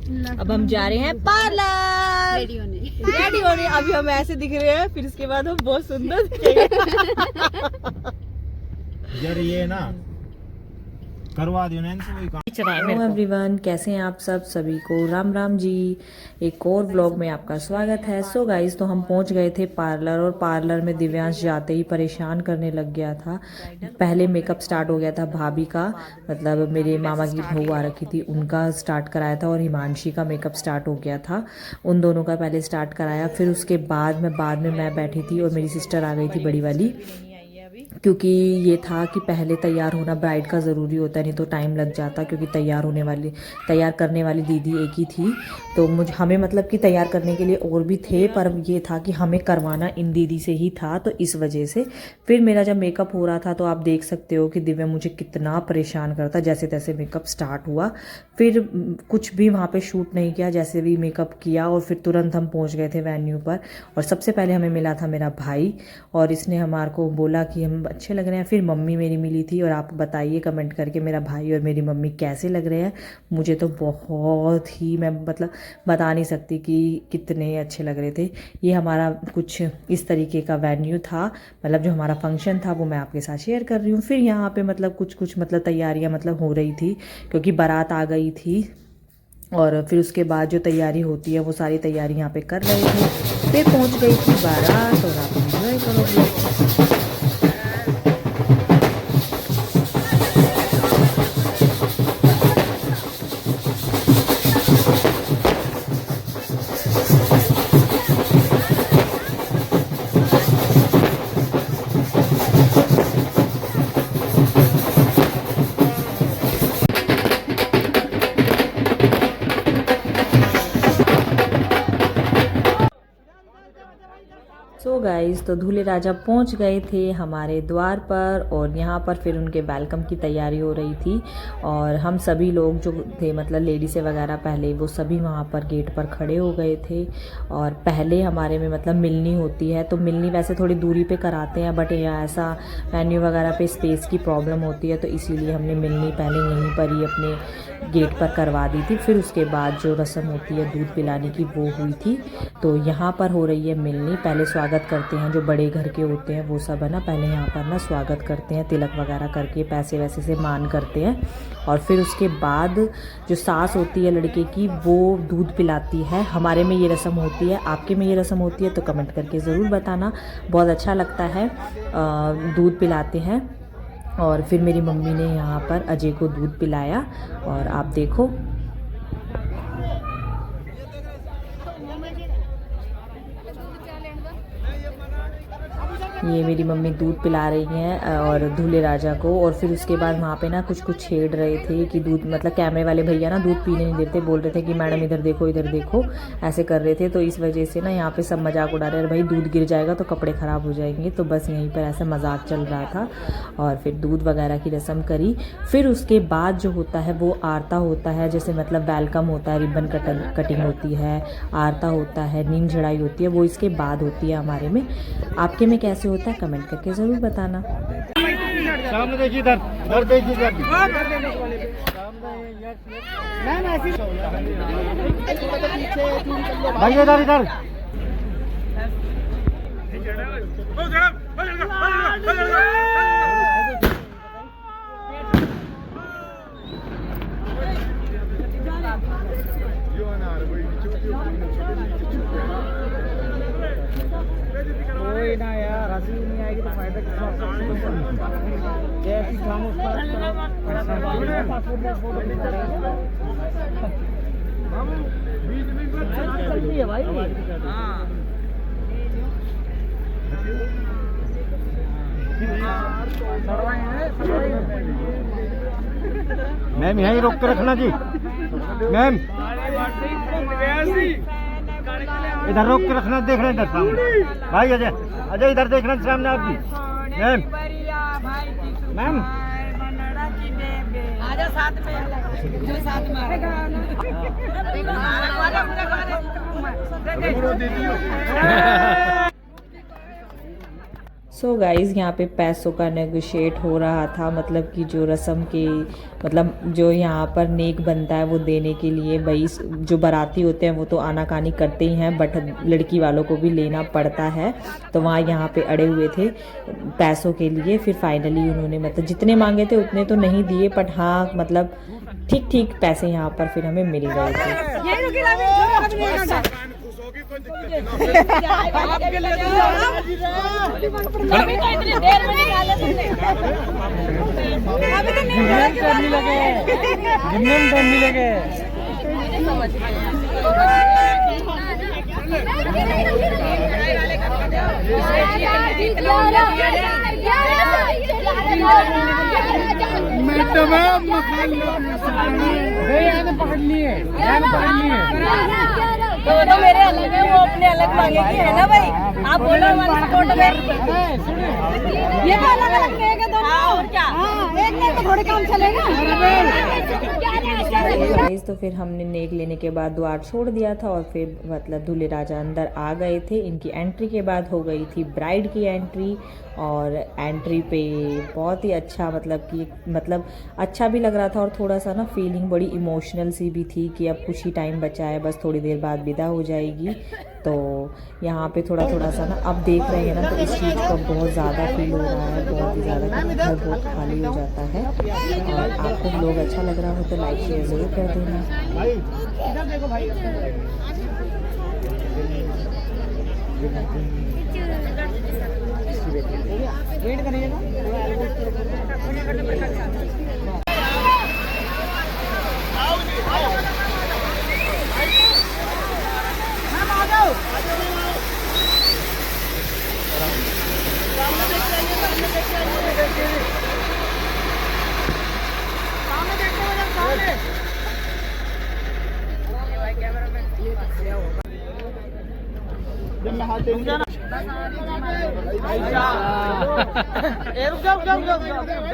अब हम जा रहे हैं पार्लर रेडी होने। अभी हम ऐसे दिख रहे हैं, फिर उसके बाद हम बहुत सुंदर दिखेंगे। यार ये ना करवा दियो ना इनसे वही काम। हेलो एवरीवन, कैसे हैं आप सब? सभी को राम राम जी। एक और व्लॉग में आपका स्वागत है। सो गाइस, तो हम पहुंच गए थे पार्लर, और पार्लर में दिव्यांश जाते ही परेशान करने लग गया था। पहले मेकअप स्टार्ट हो गया था भाभी का, मतलब मेरे मामा की बहू आ रखी थी, उनका स्टार्ट कराया था, और हिमांशी का मेकअप स्टार्ट हो गया था। उन दोनों का पहले स्टार्ट कराया, फिर उसके बाद में मैं बैठी थी और मेरी सिस्टर आ गई थी बड़ी वाली, क्योंकि ये था कि पहले तैयार होना ब्राइड का ज़रूरी होता है, नहीं तो टाइम लग जाता, क्योंकि तैयार करने वाली दीदी एक ही थी। तो हमें मतलब कि तैयार करने के लिए और भी थे, पर ये था कि हमें करवाना इन दीदी से ही था, तो इस वजह से फिर मेरा जब मेकअप हो रहा था तो आप देख सकते हो कि दिव्या मुझे कितना परेशान करता। जैसे तैसे मेकअप स्टार्ट हुआ, फिर कुछ भी वहाँ पे शूट नहीं किया, जैसे भी मेकअप किया और फिर तुरंत हम पहुँच गए थे वेन्यू पर। और सबसे पहले हमें मिला था मेरा भाई, और इसने हमारे को बोला कि हम अच्छे लग रहे हैं। फिर मम्मी मेरी मिली थी, और आप बताइए कमेंट करके मेरा भाई और मेरी मम्मी कैसे लग रहे हैं। मुझे तो बहुत ही, मैं मतलब बता नहीं सकती कि कितने अच्छे लग रहे थे। ये हमारा कुछ इस तरीके का वेन्यू था, मतलब जो हमारा फंक्शन था वो मैं आपके साथ शेयर कर रही हूँ। फिर यहाँ पे मतलब कुछ मतलब तैयारियाँ मतलब हो रही थी, क्योंकि बारात आ गई थी, और फिर उसके बाद जो तैयारी होती है वो सारी तैयारी यहाँ पे कर रहे थे। फिर पहुँच गई थी बारात, और आप एंजॉय करोगे। सो गाइस, तो दूल्हे राजा पहुंच गए थे हमारे द्वार पर, और यहाँ पर फिर उनके वेलकम की तैयारी हो रही थी। और हम सभी लोग जो थे, मतलब लेडीज़ें वगैरह पहले, वो सभी वहाँ पर गेट पर खड़े हो गए थे। और पहले हमारे में मतलब मिलनी होती है, तो मिलनी वैसे थोड़ी दूरी पे कराते हैं, बट यहाँ ऐसा वेन्यू वगैरह पे स्पेस की प्रॉब्लम होती है, तो इसीलिए हमने मिलनी पहले यहीं पर ही अपने गेट पर करवा दी थी। फिर उसके बाद जो रस्म होती है दूध पिलाने की, वो हुई थी। तो यहाँ पर हो रही है मिलनी। पहले स्वागत करते हैं, जो बड़े घर के होते हैं वो सब है ना, पहले यहाँ पर ना स्वागत करते हैं, तिलक वगैरह करके पैसे वैसे से मान करते हैं। और फिर उसके बाद जो सास होती है लड़के की, वो दूध पिलाती है। हमारे में ये रस्म होती है, आपके में ये रस्म होती है तो कमेंट करके ज़रूर बताना, बहुत अच्छा लगता है। दूध पिलाते हैं, और फिर मेरी मम्मी ने यहाँ पर अजय को दूध पिलाया, और आप देखो ये मेरी मम्मी दूध पिला रही हैं और दूल्हे राजा को। और फिर उसके बाद वहाँ पे ना कुछ छेड़ रहे थे कि दूध, मतलब कैमरे वाले भैया ना दूध पीने नहीं देते, बोल रहे थे कि मैडम इधर देखो, ऐसे कर रहे थे। तो इस वजह से ना यहाँ पे सब मजाक उड़ा रहे हैं, भाई दूध गिर जाएगा तो कपड़े ख़राब हो जाएंगे। तो बस यहीं पर ऐसा मजाक चल रहा था, और फिर दूध वगैरह की रस्म करी। फिर उसके बाद जो होता है वो आरता होता है, जैसे मतलब वेलकम होता है, रिबन कटिंग होती है, आरता होता है, नीम चढ़ाई होती है, वो इसके बाद होती है हमारे में। आपके में कैसे होता है कमेंट करके ज़रूर बताना। सामने देखिए, इधर देखिए, इधर भाई, इधर कोई ना यार, हंसी नहीं आएगी तो फायदा क्या? जैसी हम उस पर चलती है भाई। मैम यहीं रोक के रखना जी, मैम इधर रोक के रखना, देखना इधर सामने। भाई अजय इधर देखना सामने आप भी। मैम आजा साथ में, जो साथ में सो गाइज़ यहाँ पे पैसों का नेगोशिएट हो रहा था, मतलब कि जो रस्म के मतलब जो यहाँ पर नेक बनता है वो देने के लिए भाई जो बाराती होते हैं वो तो आनाकानी करते ही हैं, बट लड़की वालों को भी लेना पड़ता है। तो वहाँ यहाँ पे अड़े हुए थे पैसों के लिए। फिर फाइनली उन्होंने मतलब जितने मांगे थे उतने तो नहीं दिए, बट हाँ मतलब ठीक ठीक पैसे यहाँ पर फिर हमें मिल गए थे। अभी तो इतनी देर में निकाले तुमने। अभी तो नहीं लगे, टाइम नहीं लगे। पकड़ लिए तो मेरे अलग है, वो अपने अलग मांगेगी, है ना भाई? आप बोलो हमारे सपोर्ट में। ये तो अलग अलग लेगा दोनों, और क्या? एक में तो थोड़े काम चलेगा। गाइस तो फिर हमने नेक लेने के बाद द्वार छोड़ दिया था और फिर मतलब दूल्हे राजा अंदर आ गए थे। इनकी एंट्री के बाद हो गई थी ब्राइड की एंट्री, और एंट्री पे बहुत ही अच्छा मतलब अच्छा भी लग रहा था, और थोड़ा सा ना फीलिंग बड़ी इमोशनल सी भी थी कि अब कुछ ही टाइम बचा है, बस थोड़ी देर बाद विदा हो जाएगी। तो यहाँ पे थोड़ा थोड़ा सा ना अब देख रहे हैं ना, तो इस चीज़ का बहुत ज़्यादा फील हो रहा है, बहुत ही ज़्यादा, घर बहुत खाली हो जाता है। और आपको लोग अच्छा लग रहा हो तो लाइक शेयर ज़रूर कर देना। वेट करिएगा।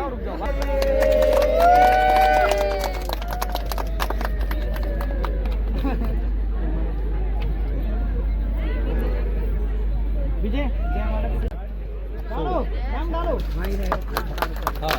रुक जाओ। विजय डालो, नाम डालो। हाँ।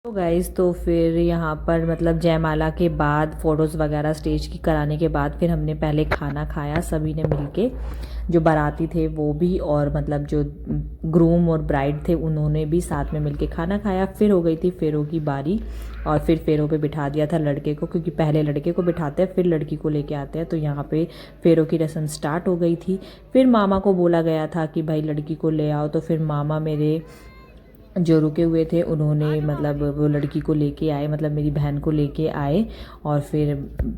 तो गाइज़ तो फिर यहाँ पर मतलब जयमाला के बाद फ़ोटोज़ वगैरह स्टेज की कराने के बाद फिर हमने पहले खाना खाया सभी ने मिलके, जो बाराती थे वो भी, और मतलब जो ग्रूम और ब्राइड थे उन्होंने भी साथ में मिलके खाना खाया। फिर हो गई थी फेरों की बारी, और फिर फेरों पे बिठा दिया था लड़के को, क्योंकि पहले लड़के को बिठाते हैं फिर लड़की को लेके आते हैं। तो यहाँ पे फेरों की रस्म स्टार्ट हो गई थी। फिर मामा को बोला गया था कि भाई लड़की को ले आओ, तो फिर मामा मेरे जो रुके हुए थे उन्होंने मतलब वो लड़की को लेके आए, मतलब मेरी बहन को लेके आए, और फिर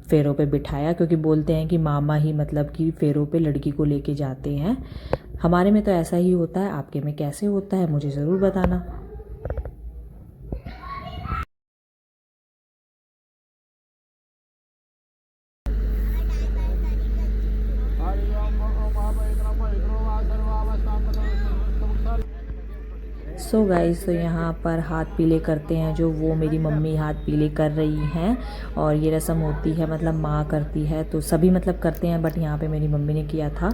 फेरों पे बिठाया, क्योंकि बोलते हैं कि मामा ही मतलब कि फेरों पे लड़की को लेके जाते हैं। हमारे में तो ऐसा ही होता है, आपके में कैसे होता है मुझे ज़रूर बताना। सो गाइस तो यहाँ पर हाथ पीले करते हैं, जो वो मेरी मम्मी हाथ पीले कर रही हैं, और ये रस्म होती है मतलब माँ करती है, तो सभी मतलब करते हैं, बट यहाँ पे मेरी मम्मी ने किया था,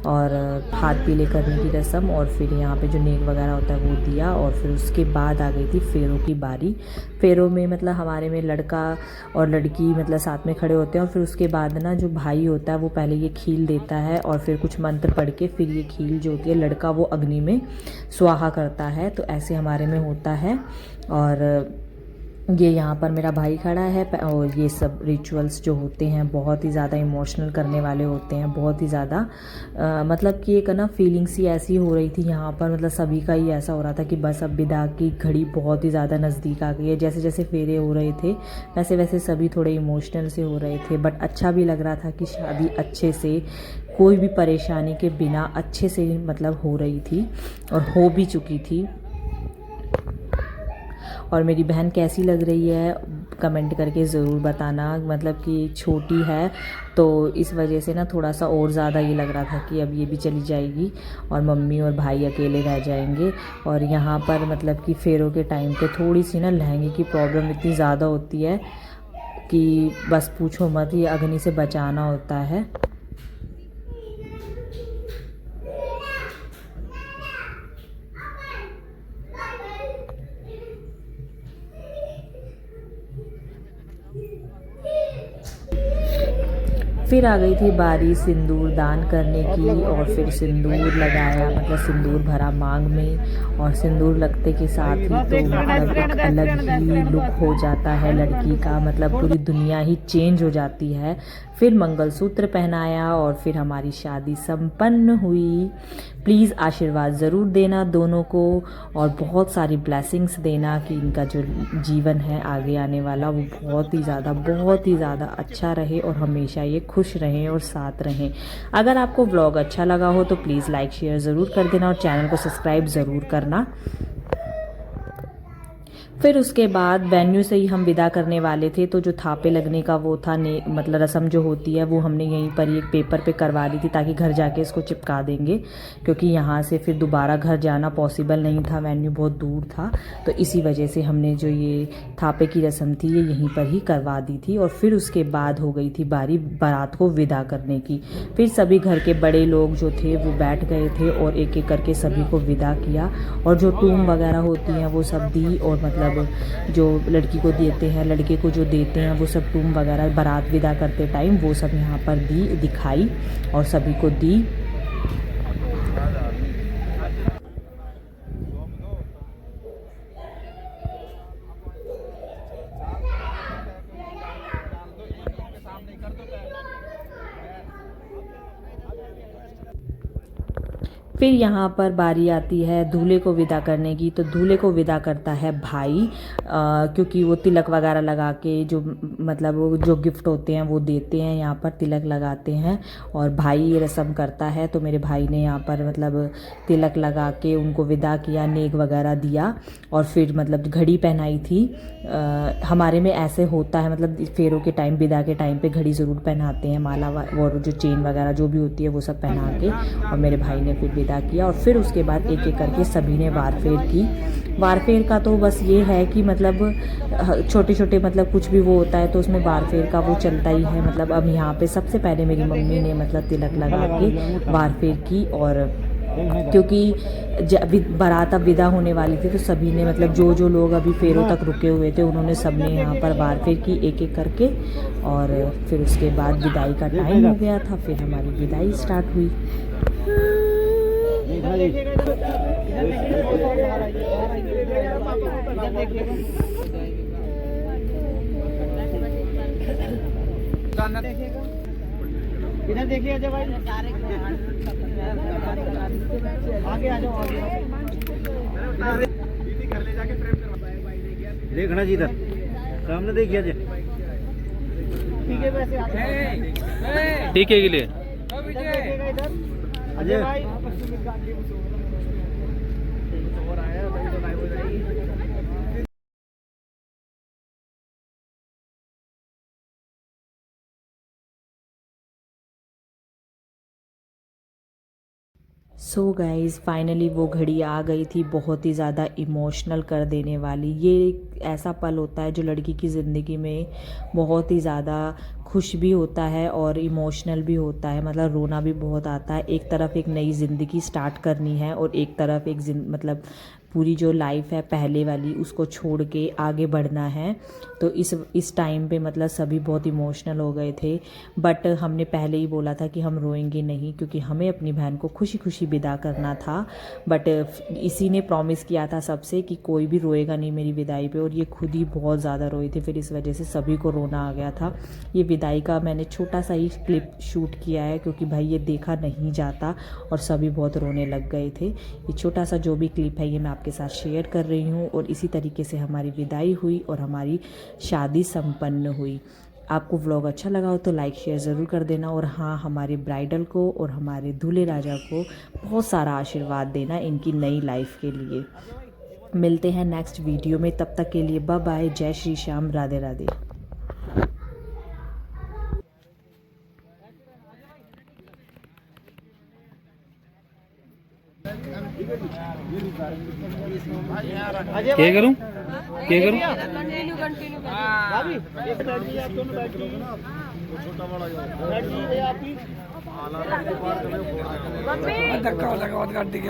और हाथ पीले करने की रस्म, और फिर यहाँ पे जो नेक वगैरह होता है वो दिया, और फिर उसके बाद आ गई थी फेरों की बारी। फेरों में मतलब हमारे में लड़का और लड़की मतलब साथ में खड़े होते हैं, और फिर उसके बाद ना जो भाई होता है वो पहले ये खील देता है, और फिर कुछ मंत्र पढ़ के फिर ये खील जो होती है लड़का वो अग्नि में स्वाहा करता है। तो ऐसे हमारे में होता है। और ये यहाँ पर मेरा भाई खड़ा है, और ये सब रिचुअल्स जो होते हैं बहुत ही ज़्यादा इमोशनल करने वाले होते हैं, बहुत ही ज़्यादा मतलब कि एक ना फीलिंग सी ऐसी हो रही थी यहाँ पर, मतलब सभी का ही ऐसा हो रहा था कि बस अब विदा की घड़ी बहुत ही ज़्यादा नज़दीक आ गई है। जैसे जैसे फेरे हो रहे थे वैसे वैसे सभी थोड़े इमोशनल से हो रहे थे, बट अच्छा भी लग रहा था कि शादी अच्छे से कोई भी परेशानी के बिना अच्छे से मतलब हो रही थी, और हो भी चुकी थी। और मेरी बहन कैसी लग रही है कमेंट करके ज़रूर बताना। मतलब कि छोटी है तो इस वजह से ना थोड़ा सा और ज़्यादा ये लग रहा था कि अब ये भी चली जाएगी और मम्मी और भाई अकेले रह जाएंगे। और यहाँ पर मतलब कि फेरों के टाइम पे थोड़ी सी ना लहंगे की प्रॉब्लम इतनी ज़्यादा होती है कि बस पूछो मत, ये अग्नि से बचाना होता है। फिर आ गई थी बारी सिंदूर दान करने की और फिर सिंदूर लगाया, मतलब सिंदूर भरा मांग में। और सिंदूर लगते के साथ ही तो मतलब एक अलग ही लुक हो जाता है लड़की का, मतलब पूरी दुनिया ही चेंज हो जाती है। फिर मंगलसूत्र पहनाया और फिर हमारी शादी संपन्न हुई। प्लीज़ आशीर्वाद ज़रूर देना दोनों को और बहुत सारी ब्लेसिंग्स देना कि इनका जो जीवन है आगे आने वाला वो बहुत ही ज़्यादा अच्छा रहे और हमेशा ये खुश रहें और साथ रहें। अगर आपको व्लॉग अच्छा लगा हो तो प्लीज़ लाइक शेयर ज़रूर कर देना और चैनल को सब्सक्राइब ज़रूर करना। फिर उसके बाद वेन्यू से ही हम विदा करने वाले थे, तो जो थापे लगने का वो था मतलब रस्म जो होती है वो हमने यहीं पर ही एक पेपर पे करवा ली थी ताकि घर जाके इसको चिपका देंगे, क्योंकि यहाँ से फिर दोबारा घर जाना पॉसिबल नहीं था, वेन्यू बहुत दूर था। तो इसी वजह से हमने जो ये थापे की रस्म थी ये यहीं पर ही करवा दी थी। और फिर उसके बाद हो गई थी बारी बारात को विदा करने की। फिर सभी घर के बड़े लोग जो थे वो बैठ गए थे और एक एक करके सभी को विदा किया और जो टूम वगैरह होती हैं वो सब दी। और मतलब जो लड़की को देते हैं, लड़के को जो देते हैं वो सब टूम वगैरह बारात विदा करते टाइम वो सब यहाँ पर दिखाई और सभी को दी। फिर यहाँ पर बारी आती है दूल्हे को विदा करने की। तो दूल्हे को विदा करता है भाई, क्योंकि वो तिलक वगैरह लगा के जो मतलब वो जो गिफ्ट होते हैं वो देते हैं, यहाँ पर तिलक लगाते हैं और भाई ये रस्म करता है। तो मेरे भाई ने यहाँ पर मतलब तिलक लगा के उनको विदा किया, नेक वगैरह दिया और फिर मतलब घड़ी पहनाई थी। हमारे में ऐसे होता है, मतलब फेरों के टाइम विदा के टाइम पे घड़ी ज़रूर पहनाते हैं, माला और जो चेन वगैरह जो भी होती है वो सब पहना के। और मेरे भाई ने फिर विदा किया और फिर उसके बाद एक एक करके सभी ने वार फेर की। वार फेर का तो बस ये है कि मतलब छोटे छोटे मतलब कुछ भी वो होता है तो उसमें वार फेर का वो चलता ही है। मतलब अब यहाँ पे सबसे पहले मेरी मम्मी ने मतलब तिलक लगा के वार फेर की। और क्योंकि बारात अब विदा होने वाली थी तो सभी ने मतलब जो जो लोग अभी फेरों तक रुके हुए थे उन्होंने सबने यहाँ पर वार फेर की एक एक करके। और फिर उसके बाद विदाई का टाइम हो गया था, फिर हमारी विदाई स्टार्ट हुई। इधर देखिए अजय भाई, आगे आ जाओ, देखना जी इधर सामने देखिए अजय। ठीक है वैसे ठीक है के लिए अजय भाई। सो गाइज़ फाइनली वो घड़ी आ गई थी, बहुत ही ज़्यादा इमोशनल कर देने वाली। ये एक ऐसा पल होता है जो लड़की की ज़िंदगी में बहुत ही ज़्यादा खुश भी होता है और इमोशनल भी होता है, मतलब रोना भी बहुत आता है। एक तरफ एक नई ज़िंदगी स्टार्ट करनी है और एक तरफ एक मतलब पूरी जो लाइफ है पहले वाली उसको छोड़ के आगे बढ़ना है। तो इस टाइम पे मतलब सभी बहुत इमोशनल हो गए थे। बट हमने पहले ही बोला था कि हम रोएंगे नहीं, क्योंकि हमें अपनी बहन को खुशी खुशी विदा करना था। बट इसी ने प्रॉमिस किया था सबसे कि कोई भी रोएगा नहीं मेरी विदाई पे, और ये खुद ही बहुत ज़्यादा रोए थे। फिर इस वजह से सभी को रोना आ गया था। ये विदाई का मैंने छोटा सा ही क्लिप शूट किया है, क्योंकि भाई ये देखा नहीं जाता और सभी बहुत रोने लग गए थे। ये छोटा सा जो भी क्लिप है ये मैं आपके साथ शेयर कर रही हूँ। और इसी तरीके से हमारी विदाई हुई और हमारी शादी संपन्न हुई। आपको व्लॉग अच्छा लगा हो तो लाइक शेयर ज़रूर कर देना। और हाँ, हमारे ब्राइडल को और हमारे दूल्हे राजा को बहुत सारा आशीर्वाद देना इनकी नई लाइफ के लिए। मिलते हैं नेक्स्ट वीडियो में, तब तक के लिए बाय बाय, जय श्री श्याम, राधे राधे। क्या करूं कंटिन्यू कंटिन्यू धक्का लगा बहुत गाड़ी के